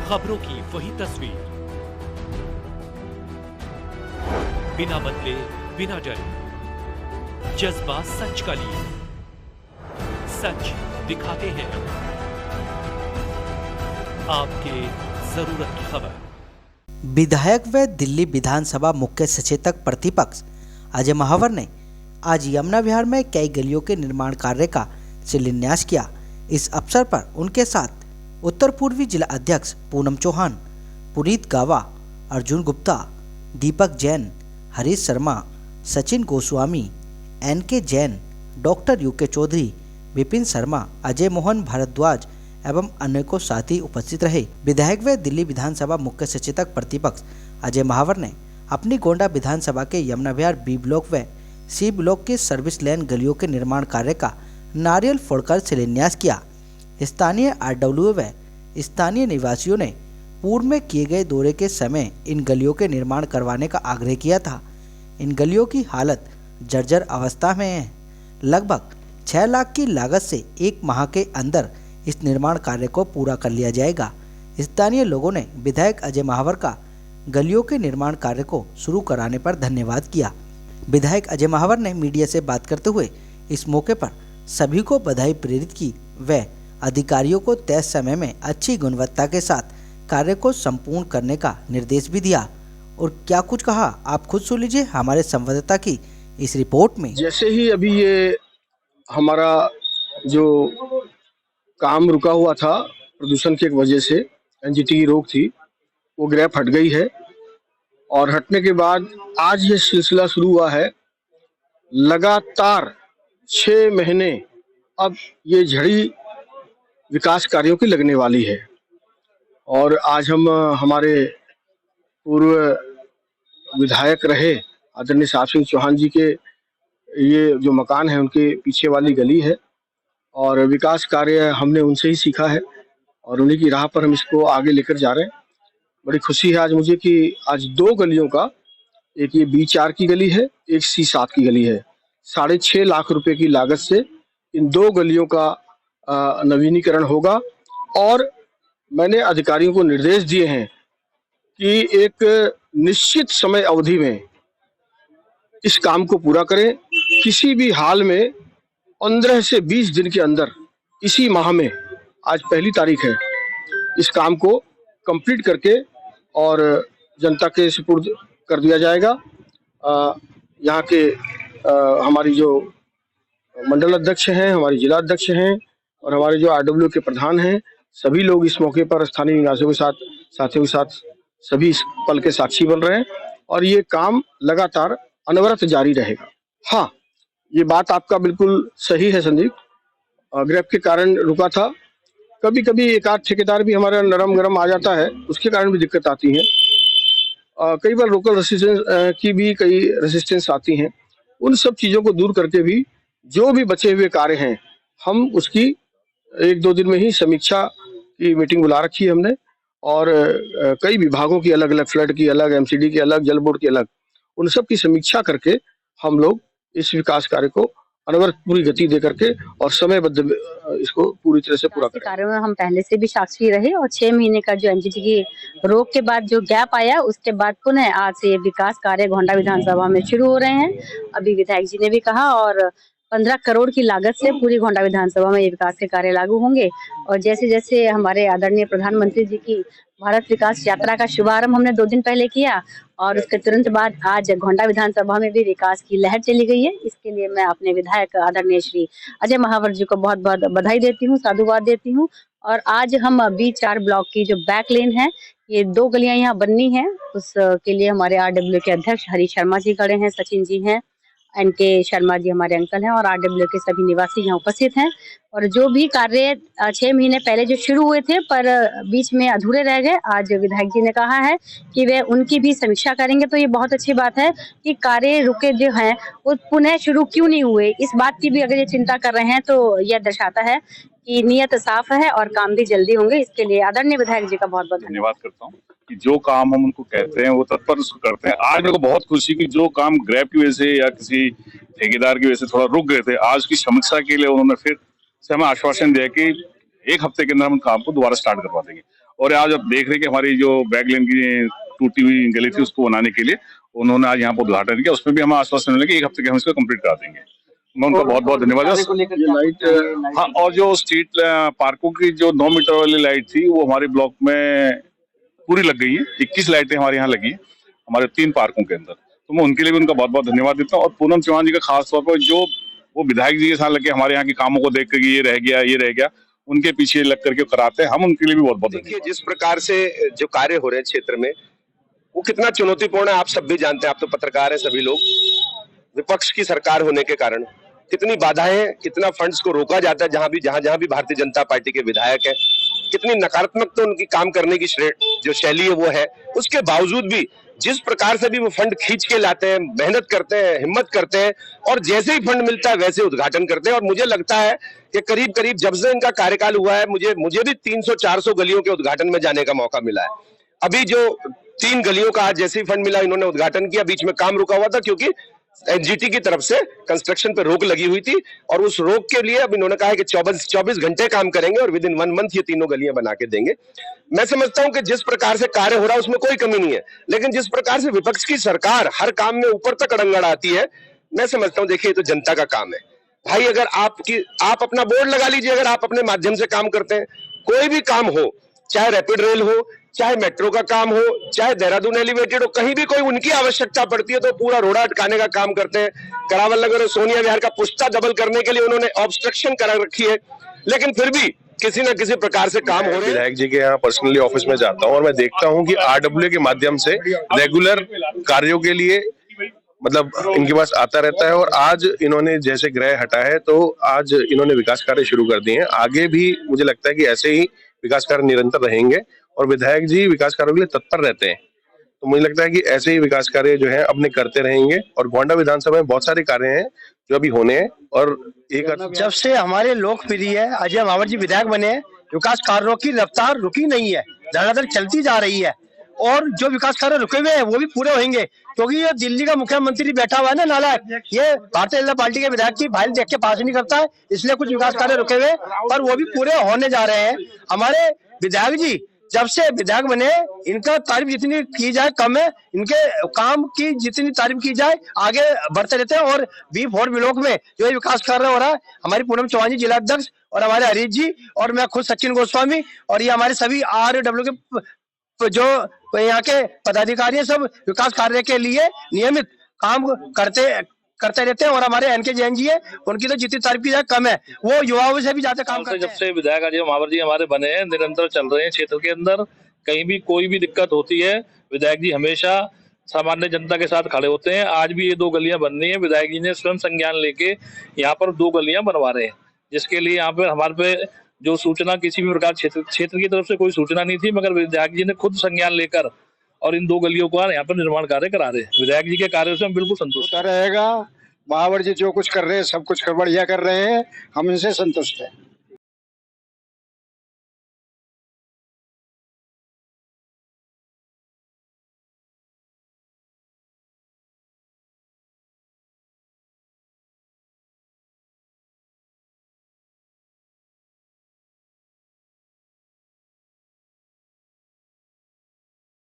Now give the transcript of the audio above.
खबरों की वही तस्वीर, बिना बदले बिना डरे, जज्बा सच का लिए, सच दिखाते हैं आपके जरूरत की खबर। विधायक व दिल्ली विधानसभा मुख्य सचेतक प्रतिपक्ष अजय महावर ने आज यमुना विहार में कई गलियों के निर्माण कार्य का शिलान्यास किया। इस अवसर पर उनके साथ उत्तर पूर्वी जिला अध्यक्ष Poonam Chauhan, Puneet Gava, Arjun Gupta, Deepak Jain, Harish Sharma, Sachin Goswami, NK Jain, doctor UK Chaudhary, Vipin Sharma, Ajay Mohan Bhardwaj एवं अनेकों साथी उपस्थित रहे। विधायक व दिल्ली विधानसभा मुख्य सचेतक प्रतिपक्ष अजय महावर ने अपनी गोंडा विधानसभा के यमुना विहार B ब्लॉक व C ब्लॉक के सर्विस लेन गलियों के निर्माण कार्य का नारियल फोड़कर शिलान्यास किया। स्थानीय RWA व स्थानीय निवासियों ने पूर्व में किए गए दौरे के समय इन गलियों के निर्माण करवाने का आग्रह किया था। इन गलियों की हालत जर्जर अवस्था में है। लगभग 6 लाख की लागत से 1 माह के अंदर इस निर्माण कार्य को पूरा कर लिया जाएगा। स्थानीय लोगों ने विधायक अजय महावर का गलियों के निर्माण कार्य को शुरू कराने पर धन्यवाद किया। विधायक अजय महावर ने मीडिया से बात करते हुए इस मौके पर सभी को बधाई प्रेरित की व अधिकारियों को तय समय में अच्छी गुणवत्ता के साथ कार्य को संपूर्ण करने का निर्देश भी दिया। और क्या कुछ कहा आप खुद सुन लीजिए हमारे संवाददाता की इस रिपोर्ट में। जैसे ही अभी ये हमारा जो काम रुका हुआ था प्रदूषण की वजह से, NGT की रोक थी, वो ग्रैप हट गई है और हटने के बाद आज ये सिलसिला शुरू हुआ है। लगातार 6 महीने अब ये झड़ी विकास कार्यों की लगने वाली है। और आज हम हमारे पूर्व विधायक रहे आदरणीय साहब सिंह चौहान जी के ये जो मकान है उनके पीछे वाली गली है और विकास कार्य हमने उनसे ही सीखा है और उन्हीं की राह पर हम इसको आगे लेकर जा रहे हैं। बड़ी खुशी है आज मुझे कि आज 2 गलियों का, एक ये B4 की गली है, एक C7 की गली है, 6.5 लाख रुपए की लागत से इन 2 गलियों का नवीनीकरण होगा। और मैंने अधिकारियों को निर्देश दिए हैं कि एक निश्चित समय अवधि में इस काम को पूरा करें। किसी भी हाल में 15 से 20 दिन के अंदर, इसी माह में, आज 1 तारीख है, इस काम को कंप्लीट करके और जनता के सुपुर्द कर दिया जाएगा। यहाँ के हमारी जो मंडल अध्यक्ष हैं, हमारी जिला अध्यक्ष हैं और हमारे जो RWA के प्रधान हैं, सभी लोग इस मौके पर स्थानीय निवासियों के साथ, साथियों के साथ सभी इस पल के साक्षी बन रहे हैं और ये काम लगातार अनवरत जारी रहेगा। हाँ, ये बात आपका बिल्कुल सही है संदीप, ग्रैप के कारण रुका था। कभी कभी एक आध ठेकेदार भी हमारा नरम गरम आ जाता है, उसके कारण भी दिक्कत आती है। कई बार लोकल रेसिस्टेंस की भी कई रेसिस्टेंस आती हैं। उन सब चीज़ों को दूर करके भी जो भी बचे हुए कार्य हैं, हम उसकी 1-2 दिन में ही समीक्षा की मीटिंग बुला रखी है हमने और कई विभागों की अलग अलग, फ्लड की अलग, MCD की अलग, जल बोर्ड की अलग, उन सब की समीक्षा करके हम लोग इस विकास कार्य को अनवरत पूरी गति दे करके और समयबद्ध इसको पूरी तरह से पूरा करें। कार्यों में हम पहले से भी साक्षी रहे और 6 महीने का जो NGT की रोक के बाद जो गैप आया, उसके बाद पुनः आज से विकास कार्य गोंडा विधानसभा में शुरू हो रहे हैं। अभी विधायक जी ने भी कहा और 15 करोड़ की लागत से पूरी गोंडा विधानसभा में ये विकास के कार्य लागू होंगे। और जैसे जैसे हमारे आदरणीय प्रधानमंत्री जी की भारत विकास यात्रा का शुभारंभ हमने 2 दिन पहले किया और उसके तुरंत बाद आज गोंडा विधानसभा में भी विकास की लहर चली गई है। इसके लिए मैं अपने विधायक आदरणीय श्री अजय महावर जी को बहुत बहुत बधाई देती हूँ, साधुवाद देती हूँ। और आज हम B4 ब्लॉक की जो बैक लेन है, ये 2 गलियां यहाँ बननी है, उसके लिए हमारे RWA के अध्यक्ष हरीश शर्मा जी खड़े हैं, सचिन जी हैं, NK शर्मा जी हमारे अंकल हैं और RWA के सभी निवासी यहाँ उपस्थित हैं। और जो भी कार्य 6 महीने पहले जो शुरू हुए थे पर बीच में अधूरे रह गए, आज विधायक जी ने कहा है कि वे उनकी भी समीक्षा करेंगे। तो ये बहुत अच्छी बात है कि कार्य रुके जो हैं वो पुनः शुरू क्यों नहीं हुए, इस बात की भी अगर ये चिंता कर रहे हैं तो यह दर्शाता है कि नीयत साफ है और काम भी जल्दी होंगे। इसके लिए आदरणीय विधायक जी का बहुत बहुत धन्यवाद करता हूँ कि जो काम हम उनको कहते हैं वो तत्पर उसको करते हैं। आज मेरे को बहुत खुशी कि जो काम ग्रैप की वजह से या किसी ठेकेदार की वजह से थोड़ा रुक गए थे, आज की समीक्षा के लिए उन्होंने फिर से हमें आश्वासन दिया कि 1 हफ्ते के अंदर हम काम को दोबारा स्टार्ट करवा देंगे। और आज आप देख रहे हैं कि हमारी जो बैक लेन की टूटी हुई गली थी उसको बनाने के लिए उन्होंने आज यहाँ पर उद्घाटन किया। उसमें भी हमें आश्वासन मिला कि 1 हफ्ते के हम इसको कंप्लीट करा देंगे। मैं उनका बहुत बहुत धन्यवाद। हाँ, और जो स्ट्रीट पार्कों की जो 9 मीटर वाली लाइट थी वो हमारे ब्लॉक में पूरी लग गई है। 21 लाइटें हमारे यहाँ लगी है हमारे 3 पार्कों के अंदर। तो मैं उनके लिए भी उनका बहुत बहुत धन्यवाद देता हूँ। और पूनम चौहान जी का खास तौर पर जो वो विधायक जी के साथ लगे हमारे यहाँ के कामों को देख कर ये रह गया, उनके पीछे लग करके कराते हैं। हम उनके लिए भी बहुत बहुत देखिए, जिस प्रकार से जो कार्य हो रहे हैं क्षेत्र में वो कितना चुनौतीपूर्ण है, आप सब भी जानते हैं। आप तो पत्रकार हैं, सभी लोग। विपक्ष की सरकार होने के कारण कितनी बाधाएं, कितना फंड्स को रोका जाता है जहां भी भारतीय जनता पार्टी के विधायक हैं, कितनी नकारात्मक तो उनकी काम करने की जो शैली है वो है। उसके बावजूद भी जिस प्रकार से भी वो फंड खींच के लाते हैं, मेहनत करते हैं, हिम्मत करते हैं और जैसे ही फंड मिलता है वैसे उद्घाटन करते हैं। और मुझे लगता है कि करीब करीब जब से इनका कार्यकाल हुआ है मुझे भी 300-400 गलियों के उद्घाटन में जाने का मौका मिला है। अभी जो 3 गलियों का आज जैसे ही फंड मिला इन्होंने उद्घाटन किया। बीच में काम रुका हुआ था क्योंकि एनजीटी की तरफ से कंस्ट्रक्शन पे रोक लगी हुई थी और उस रोक के लिए अब इन्होंने कहा है कि 24 घंटे काम करेंगे और विद इन 1 मंथ ये तीनों गलियां बना के देंगे। मैं समझता हूं कि जिस प्रकार से कार्य हो रहा है उसमें कोई कमी नहीं है, लेकिन जिस प्रकार से विपक्ष की सरकार हर काम में ऊपर तक अड़ंगड़ आती है, मैं समझता हूं देखिए ये तो जनता का काम है भाई। अगर आप अपना बोर्ड लगा लीजिए, अगर आप अपने माध्यम से काम करते हैं, कोई भी काम हो, चाहे रैपिड रेल हो, चाहे मेट्रो का काम हो, चाहे देहरादून एलिवेटेड हो, कहीं भी कोई उनकी आवश्यकता पड़ती है तो पूरा रोड़ा अटकाने का काम करते हैं। करावल नगर और सोनिया विहार का पुश्ता डबल करने के लिए उन्होंने ऑब्स्ट्रक्शन करा रखी है, लेकिन फिर भी किसी न किसी प्रकार से काम हो रहे हैं। विधायक जी के यहाँ पर्सनली ऑफिस में जाता हूँ और मैं देखता हूँ कि आरडब्ल्यू के माध्यम से रेगुलर कार्यों के लिए मतलब इनके पास आता रहता है। और आज इन्होंने जैसे ग्रह हटा है तो आज इन्होंने विकास कार्य शुरू कर दिए हैं। आगे भी मुझे लगता है कि ऐसे ही विकास कार्य निरंतर रहेंगे और विधायक जी विकास कार्यों के लिए तत्पर रहते हैं। तो मुझे लगता है कि ऐसे ही विकास कार्य जो है अपने करते रहेंगे। और गोंडा विधानसभा में बहुत सारे कार्य हैं जो अभी होने हैं। और जब से हमारे लोकप्रिय अजय महावर जी विधायक बने, विकास कार्यों की रफ्तार रुकी नहीं है, धड़ाधड़ चलती जा रही है। और जो विकास कार्य रुके हुए हैं वो भी पूरे होंगे, क्योंकि ये दिल्ली का मुख्यमंत्री बैठा हुआ है ना नालायक, ये भारतीय जनता पार्टी के विधायक की फाइल देख के पास नहीं करता है, इसलिए कुछ विकास कार्य रुके हुए और वो भी पूरे होने जा रहे हैं। हमारे विधायक जी जब से विधायक बने, इनका तारीफ जितनी की जाए कम है, इनके काम की जितनी तारीफ की जाए आगे बढ़ते रहते हैं। और B4 ब्लॉक में जो ये विकास कार्य हो रहा है, हमारी पूनम चौहान जी जिला अध्यक्ष और हमारे हरीश जी और मैं खुद सचिन गोस्वामी और ये हमारे सभी RW के जो यहाँ के पदाधिकारी हैं, सब विकास कार्य के लिए नियमित काम करते रहते हैं। और हमारे NK जैन जी है, उनकी तो जितनी तारीफ की जाए कम है, वो युवाओं से भी ज्यादा काम करते हैं। जब से विधायक अजय महावर जी हमारे बने हैं, निरंतर चल रहे हैं क्षेत्र के अंदर। कहीं भी कोई भी दिक्कत होती है, विधायक जी हमेशा सामान्य जनता के साथ खड़े होते हैं। आज भी ये 2 गलियां बननी है, विधायक जी ने स्वयं संज्ञान लेके यहाँ पर 2 गलियां बनवा रहे हैं, जिसके लिए यहाँ पे हमारे पे जो सूचना किसी भी प्रकार क्षेत्र की तरफ से कोई सूचना नहीं थी, मगर विधायक जी ने खुद संज्ञान लेकर और इन 2 गलियों का यहाँ पर निर्माण कार्य करा रहे हैं। विधायक जी के कार्यों से हम बिल्कुल संतुष्ट रहेगा। महावर जी जो कुछ कर रहे हैं सब कुछ बढ़िया कर रहे हैं, हम इनसे संतुष्ट हैं।